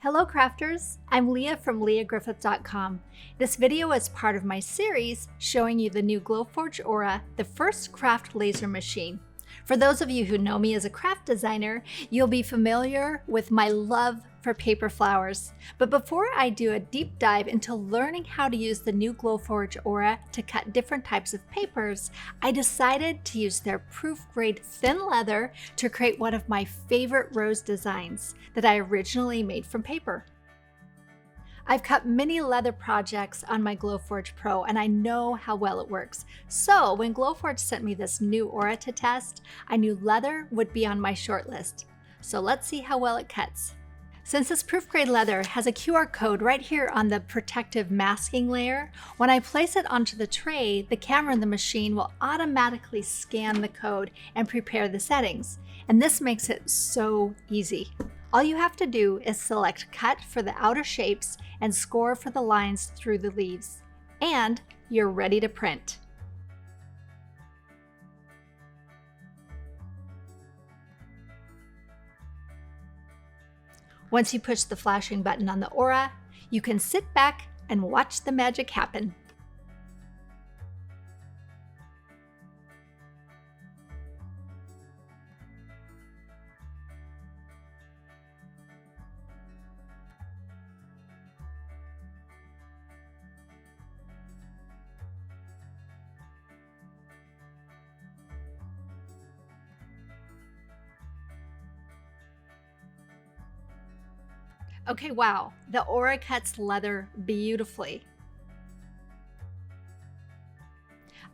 Hello crafters, I'm Leah from leahgriffith.com. This video is part of my series showing you the new Glowforge Aura, the first craft laser machine. For those of you who know me as a craft designer, you'll be familiar with my love for paper flowers. But before I do a deep dive into learning how to use the new Glowforge Aura to cut different types of papers, I decided to use their proof-grade thin leather to create one of my favorite rose designs that I originally made from paper. I've cut many leather projects on my Glowforge Pro and I know how well it works. So when Glowforge sent me this new Aura to test, I knew leather would be on my short list. So let's see how well it cuts. Since this proof grade leather has a QR code right here on the protective masking layer, when I place it onto the tray, the camera in the machine will automatically scan the code and prepare the settings. And this makes it so easy. All you have to do is select cut for the outer shapes and score for the lines through the leaves. And you're ready to print. Once you push the flashing button on the Aura, you can sit back and watch the magic happen. Okay, wow, the Aura cuts leather beautifully.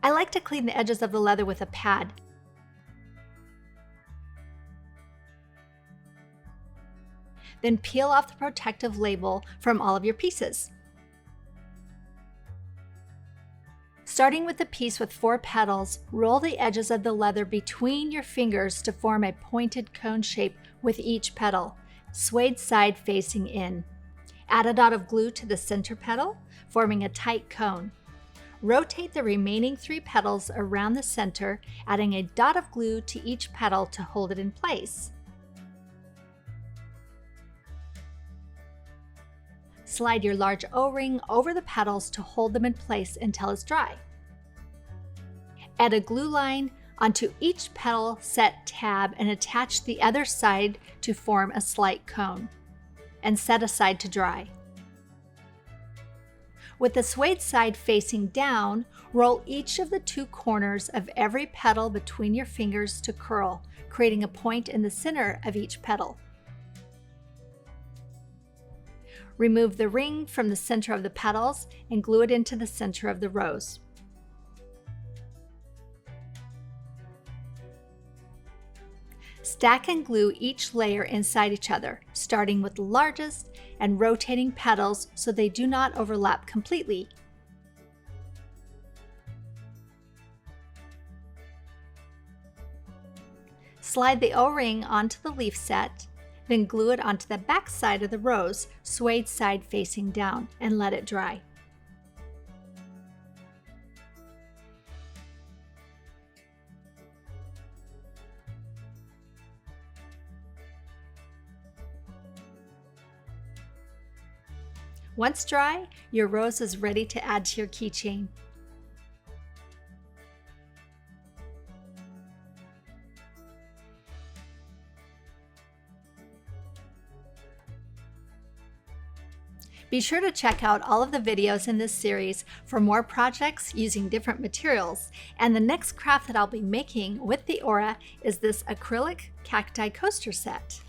I like to clean the edges of the leather with a pad. Then peel off the protective label from all of your pieces. Starting with the piece with 4 petals, roll the edges of the leather between your fingers to form a pointed cone shape with each petal. Suede side facing in. Add a dot of glue to the center petal, forming a tight cone. Rotate the remaining 3 petals around the center, adding a dot of glue to each petal to hold it in place. Slide your large O-ring over the petals to hold them in place until it's dry. Add a glue line onto each petal set tab and attach the other side to form a slight cone, and set aside to dry. With the suede side facing down, roll each of the 2 corners of every petal between your fingers to curl, creating a point in the center of each petal. Remove the ring from the center of the petals and glue it into the center of the rose. Stack and glue each layer inside each other, starting with the largest and rotating petals so they do not overlap completely. Slide the O-ring onto the leaf set, then glue it onto the back side of the rose, suede side facing down, and let it dry. Once dry, your rose is ready to add to your keychain. Be sure to check out all of the videos in this series for more projects using different materials. And the next craft that I'll be making with the Aura is this acrylic cacti coaster set.